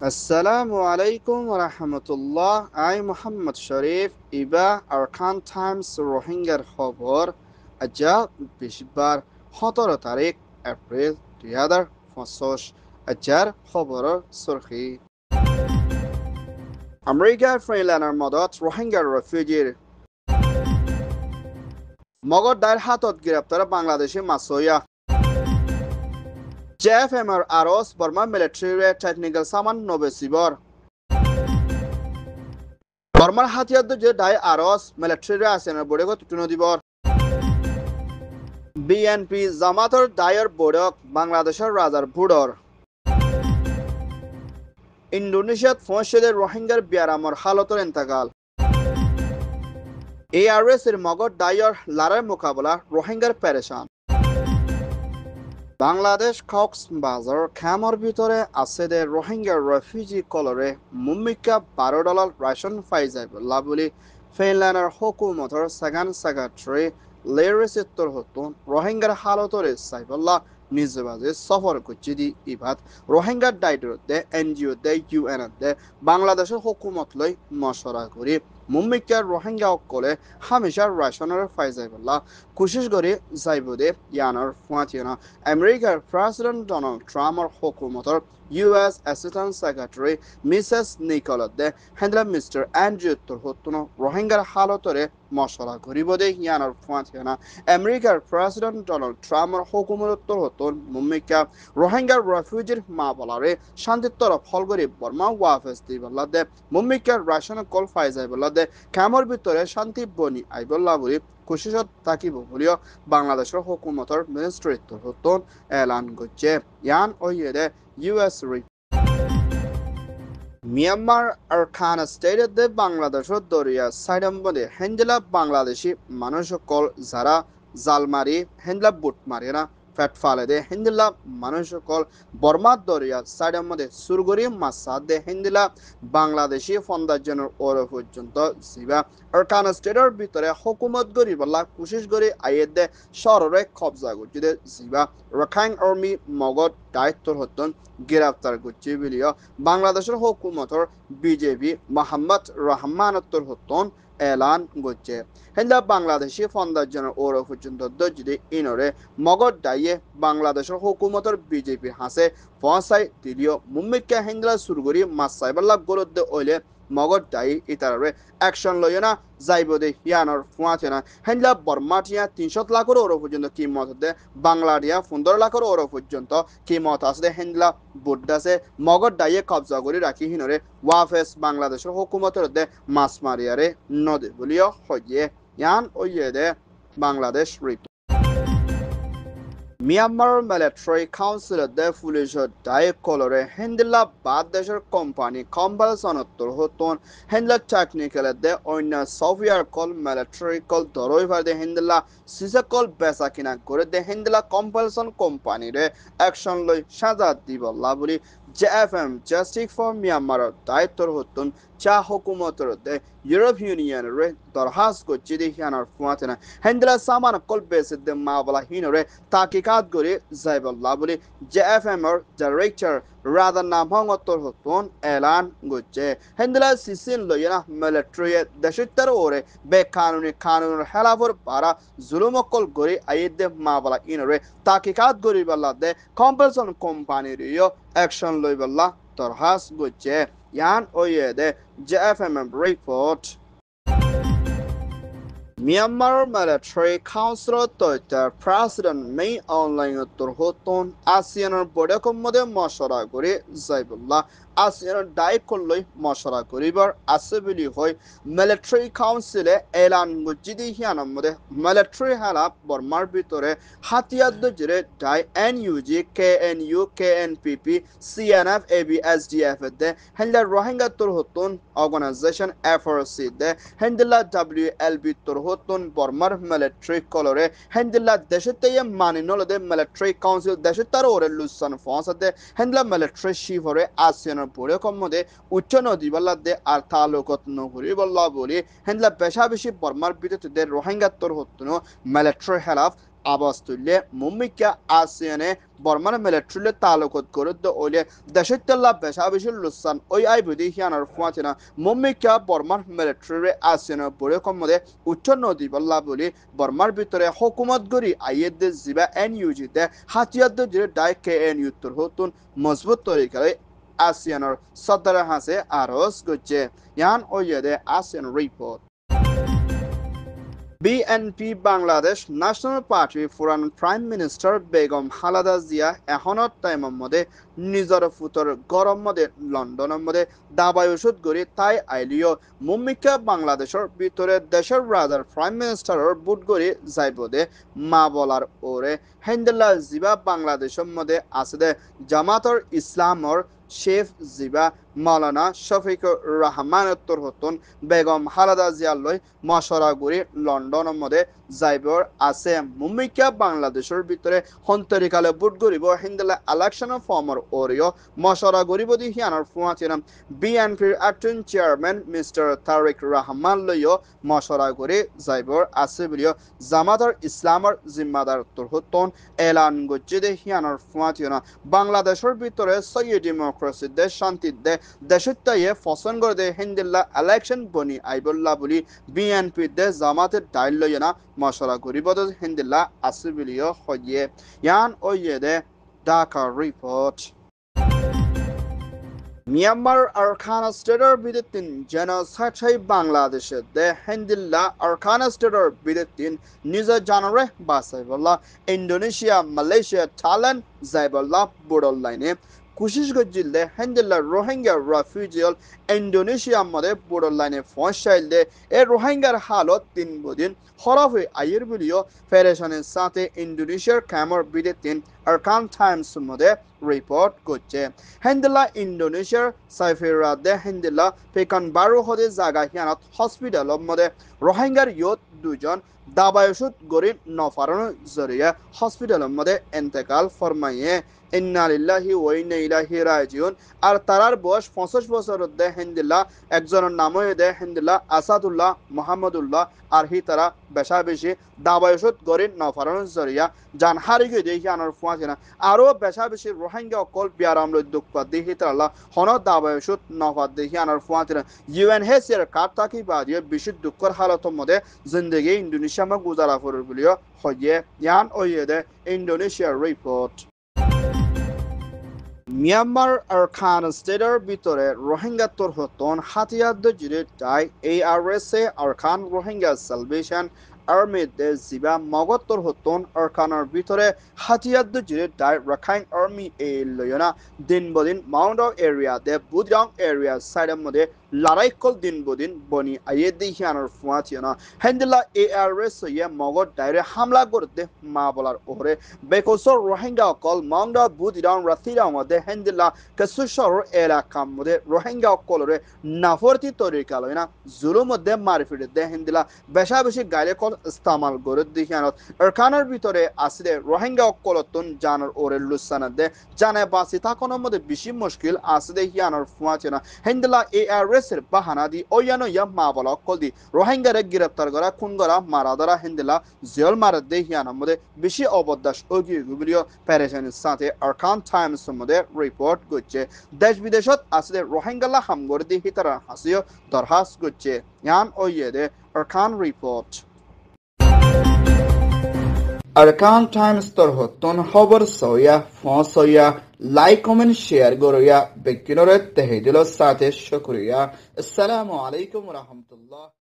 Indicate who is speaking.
Speaker 1: Assalamu alaikum wa rahmatullah. I Muhammad Sharif Iba Arkan Times Rohingya খবর আজা বিশবার 17 তারিখ April 2025 আজার খবরের সুরখি আমেরিকার ফ্রিল্যান্ডার মদত রোহিঙ্গা রেফিউজির মগর দায়ের হাতত গ্রেপ্তার বাংলাদেশি মাসোয়া জেএফএমআর আরস বর্মা মিলিটারি টেকনিক্যাল সামান নবেসিবর বর্মার হাতিয়ার যে দায় আরস মিলিটারি আছেন বড়ে তুটুনো দিবর বিএনপি জামাতর দায়ের বড়ক বাংলাদেশের রাজার ভুডর ইন্দোনেশিয়াত ফসলের রোহিঙ্গার বিয়ারামর হালতর ইন্তেকাল এআরএস এর মগর দায়ের লড়াই মোকাবেলা রোহিঙ্গার পেরেশান বাংলাদেশ কক্সবাজার খামর ভিতরে আছে দে রোহিঙ্গা রেফিউজি কলরে মুম্মিকা $12 রেশন পাই যাইবলা বলি ফিনল্যান্ডের হুকুমতর সেকেন্ড সেক্রেটারি লেরিসিত্তর হতুন রোহিঙ্গার হালতরে সাইবল্লা নিজবাজে সফর করছে দি ইভাত রোহিঙ্গার দায়িত্ব দে এনজিও দে ইউএন দে বাংলাদেশের হুকুমত লই মশরা করি মুম্মিকার রোহিঙ্গা অকলে হামেশা রেশনের পাই যাইবল্লা কোশিশ করে যাইব দে ইয়ানোর ফুয়াতিনা আমেরিকার প্রেসিডেন্ট ডোনাল্ড ট্রাম্পর হুকুমতর US assistant secretary Mrs Nicola দে হ্যান্ডলা মিস্টার অ্যান্ড্রিউ তোর হতুন রোহিঙ্গার হালতরে মশলা করিব দে ইয়ানোর ফুয়াতিনা আমেরিকার প্রেসিডেন্ট ডোনাল্ড ট্রাম্পর হুকুমত তোর হতুন মুম্মিকা রোহিঙ্গার রেফিউজির মা বলারে শান্তির তরফ হল করে বর্মা ওয়াফেস দিবল্লা দে মুম্মিকার রেশন কল ফাই যাইবল্লা দে খামর ভিতরে শান্তি বনি আইবল্লা বলি কোশিশত থাকিব বলিও বাংলাদেশের হুকুমতর মিনিস্ট্রিত্ব হতুন এলান করছে ইয়ান ওইয়ে দে ইউএস মিয়ানমার আরখান স্টেটের দে বাংলাদেশের দরিয়া সাইডম্বদে হেঞ্জেলা বাংলাদেশি মানুষ কল যারা জালমারি হেঞ্জলা বুট মারি না ফ্যাট ফালে দে হেঞ্জলা মানুষ কল বর্মার দরিয়া সাইডম্বদে সুরগরি মাসা দে হেঞ্জলা বাংলাদেশি ফন্দাজনের ওর পর্যন্ত জিবা আরখান স্টেটের ভিতরে হুকুমত গরি বলা কোশিশ গরি আইয়ে দে শহরে কবজা করছে দে জিবা রাখাইন আর্মি মগধ দায়িত্ব হতন গ্রেফতার করছে বিলিও বাংলাদেশের হুকুমতর বিজেপি মোহাম্মদ রহমানত্তর হতন এলান করছে হেন্দা বাংলাদেশি ফন্দাজনের ওর পর্যন্ত যদি ইনরে মগধ দাইয়ে বাংলাদেশের হুকুমতর বিজেপির হাসে ফসাই দিলিও মুম্মিকা হেন্দ্রা সুরগুরি মাসাইবাল্লা গোলদ্দে ওইলে মগধ দায়ী ইতারে অ্যাকশন লইয় না যাইব দে ইয়ানোর ফুয়াছে না হেন্দ্লা বর্মাটিয়া 300 লাখের ওর পর্যন্ত কিমত দে বাংলাটিয়া 15 লাখের ওর পর্যন্ত কিমত আছে হেন্দ্লা বুড্ডাসে মগধ দাইয়ে কবজা করে রাখি হিনরে ওয়াফেস বাংলাদেশের হুকুমতের দে মাছ মারিয়ারে নদী বলিও হইয়ে ইয়ান ওইয়ে দে বাংলাদেশ মিয়ানমার মিলিটারি কাউন্সিলের দে পুলিশের দায় কলরে হেন্দিলা বাদ দেশের কোম্পানি কম্পালসনত্তর হতন হেন্দিলা টেকনিক্যালের দে অন্য সফটওয়্যার কল মিলিটারি কল দরইভার দে হেন্দিলা সিসে কল বেচা কিনা করে দে হেন্দিলা কম্পালসন কোম্পানিরে অ্যাকশন লই সাজা দিবল্লা বলি জেএফএম জাস্টিস ফর মিয়ানমারের দায়িত্বর হতন চা হুকুমতের দে ইউরোপ ইউনিয়নের দরখাস্ত করছে দে হিয়ানার ফুয়াতে না হেন্দিলা সামান কল বেসে দে মাবলা হিনরে তাকিকাত করে যাইবল্লা বলে জেএফএম এর ডাইরেক্টর রাদা নামহঙ্গতর হতন এলান করছে হেন্দিলা সিসিন লইনা মিলিটারি দেশিত্তর ওরে কানুনের হেলাফর পারা জুলুমকল গরি আইদে মাবলা ইনরে তাকিকাত গরি বল্লা দে কম্পালসন কোম্পানির অ্যাকশন লইবল্লা দরখাস্ত করছে ইয়ান ওয়ে দে জেএফএম রিপোর্ট মিয়ানমার মিলিটারি কাউন্সিলত তৈতার প্রেসিডেন্ট মেই অনলাইন উত্তর হতন আসিয়ানের বড়কম মধ্যে মশরা করে যাইবুল্লাহ আসিয়ানের দায়িত্ব লই মশরা করিবার আছে বলি হয় মিলিটারি কাউন্সিলে এলান গজিদি হিয়ানের মধ্যে মিলিটারি হেলা বর্মার ভিতরে হাতিয়ার দজরে ডাই এনইউজি কেএনইউ কেএনপিপি সিএনএফ এবিএসডিএফ দে হেন্ডা রোহিঙ্গা তোর হতন অর্গানাইজেশন এফআরসি দে হেন্ডলা ডব্লিউএলবি তোর হতন বর্মার মিলিটারি কলরে হেন্ডলা দেশতে মানি নলদে মিলিটারি কাউন্সিল দেশে তার ওরে লুসান ফসদে হেন্ডলা মিলিটারি শিফরে আসিয়ানের পরে কমদে উচ্চ নদী বল্লা দে আর তালুকত নগরী বল্লা বলি হেন্ডলা বেশা বেশি বর্মার ভিতরে দে রোহিঙ্গা তোর হতন মিলিটারি হেলাফ আবাস তুললে মুম্মিকা আসিয়ানে বর্মার মিলিটারিলে তালুকত করুদ্দ ওলে দেশত্তাল্লা বেশাবিশুল লুসান ওই আই বুদি হিয়ানার ফুয়াতিনা মুম্মিকা বর্মার মিলিটারি আসিয়ানে বড়ে কমদে উচ্চ নদী বল্লা বলি বর্মার ভিতরে হুকুমত গরি আইয়েদে জিবা এনইউজিতে হাতিয়াদ্দ জিরে ডাই কে এন উত্তর হতুন মজবুত তরিকায় আসিয়ানের সদর হাসে আরস গচ্ছে ইয়ান ওয়েদে ASEAN report BNP Bangladesh national party ফুরান প্রাইম মিনিস্টার বেগম খালেদা জিয়া এখনত টাইমৰ মধ্যে নিজৰ ফুটৰ গৰম মধ্যে লন্ডনের মধ্যে দাবাই ওষুধ গড়ি তাই আইলিও মুম্মিকা বাংলাদেশের ভিতরে দেশের রাজার প্রাইম মিনিস্টারের বুট গড়ি যাইব দে মা বলার ওরে হেন্দেলা জিবা বাংলাদেশের মধ্যে আছে জামাতর ইসলামর শেফ জিবা মাওলানা শফিকুর রহমান হতুন বেগম খালেদা জিয়ার লই মশরা গুড়ি লন্ডনের মধ্যে যাইবর আছে মুম্মিকা বাংলাদেশের ভিতরে হন্তরিকালে বুট গরিব হিন্দেলা ইলেকশন ফর্মর ওরিও মশরা গরিব দি হিয়ানার ফুয়াছিলাম বিএনপির acting chairman Mister Tarek Rahman লইও মশরা গড়ি যাইবর আছে বলিও জামাতার ইসলামর জিম্মাদার হতুন এলান গজ্জে দে হিয়ানার ফুয়াছিলাম বাংলাদেশের ভিতরে সহি ডেমোক্রেসি দেশ শান্তি দে দেশত্যায়ে ফসন করে দে হিন্দিল্লা ইলেকশন বনি আইবুল্লাহ বলি বিএনপি দে জামাতের ডাইল লইনা মশলা গরিবদ হিন্দিল্লা আসিবিলিও হইয়ে ইয়ান ওইয়ে দে ঢাকা রিপোর্ট মিয়ানমার আরকান স্টেটের বিরুদ্ধে জেনোসাইড বাংলাদেশে দে হিন্দিল্লা আরকান স্টেটের বিরুদ্ধে নিজ জানরে বাসাইবল্লা ইন্দোনেশিয়া মালয়েশিয়া থাইল্যান্ড যাইবল্লা বোর্ডর লাইনে কোশিশ গজ্জিলে হেন্দেলা রোহিঙ্গা রেফিউজিয়াল ইন্দোনেশিয়া মধ্যে বোর্ডর লাইনে পৌঁছাইলে এ রোহিঙ্গার হালত 3 দিন খরাব হয়ে আইয়ের বলিও ফেডারেশনের সাথে ইন্দোনেশিয়ার ক্যামর বিরুদ্ধে আরকান টাইমস মধ্যে রিপোর্ট করছে হেন্দেলা ইন্দোনেশিয়ার সাইফেরা দে হেন্দেলা পেকান বারো হদে জায়গা হিয়ানত হসপিটালের মধ্যে রোহিঙ্গার ইয়ত 2 জন দাবাই ওষুধ গড়ি নফারানোর জরিয়ে হসপিটালের মধ্যে এন্তেকাল ফরমাইয়ে ইন্না লিল্লাহি ওয়া ইন্না ইলাইহি রাজিউন আর তারার বয়স 65 বছর দে হিন্দিল্লা একজনের নাম দে হিন্দিল্লা আসাদুল্লাহ মোহাম্মদুল্লাহ আর হি তারা বেশা বেশি দাবাই ওষুধ গড়ি নফারানোর জরিয়া জান হারিয়ে দেখি আনার ফুয়াছে না আরও বেশা বেশি রোহিঙ্গা অকল বিয়ারাম দুঃখপাত দেখি তারা হন দাবাই ওষুধ নফাত দেখি আনার ফুয়াছে না ইউএনএইচসিআর কার থাকি বাদিয়ে বেশি দুঃখের হালতের মধ্যে জিন্দগি ইন্দোনেশিয়া মা গুজারা করে বলিও হইয়ে ইয়ান ওইয়ে দে ইন্দোনেশিয়ার রিপোর্ট মিয়ানমার আরকান স্টেটের ভিতরে রোহিঙ্গা তোর হতন হাতিয়াদ্দ জিরে তাই ARSA Arakan Rohingya Salvation Army দে জিবা মগত্তর হতন আরকানের ভিতরে হাতিয়াদ্দ জিরে তাই রাখাইন আর্মি এ লয়না দিন বদিন মাউন্ট এরিয়া দে বুদরাং এরিয়া সাইডের মধ্যে লড়াই কল দিন বদিন বনি আইয়ে দিহিয়ানোর ফুয়াছিনা হেন্দিলা ARSA ইয়ে মগত ডাইরে হামলা করতে মা বলার ওরে বেকসর রোহিঙ্গা কল মাউন্ট বুদরাং রাথিরাং মধ্যে হেন্দিলা কসুশর এলাকা মধ্যে রোহিঙ্গা কলরে নাফরতি তরিকা লয়না জুলুম মধ্যে মারফিট দে হেন্দিলা বেশা বেশি গাইলে কল ইস্তেমাল করে দিহিয়ানত আরকানের ভিতরে আসলে রোহিঙ্গা কলতন জানার ওরে লুসানা দে জানে বাসি থাকানোর মধ্যে বেশি মুশকিল আসলে হিয়ানোর ফুয়াছিনা হেন্দিলা ARSA এর বাহানা দি ওয়ানো ইয়া মা বলা কল দি রোহিঙ্গারে গ্রেপ্তার করা খুন করা মারা ধরা হেন্দিলা জেল মারা দে হিয়ানোর মধ্যে বেশি অবদাস ওগিয়ে গুবলিও প্যারেশানির সাথে আরকান টাইমস মধ্যে রিপোর্ট করছে দেশ বিদেশত আসলে রোহিঙ্গালা হামগর দি হিতারা হাসিও দরহাস করছে ইয়ান ওইয়ে দে আরকান রিপোর্ট আরকান টাইমস তোর হতন খবর সয়া ফসয়া লাইক কমেন্ট শেয়ার গরয়া বেকিনরে তেহেদিল সাথে শুকরিয়া আসসালামু আলাইকুম ওয়া রাহমাতুল্লাহ।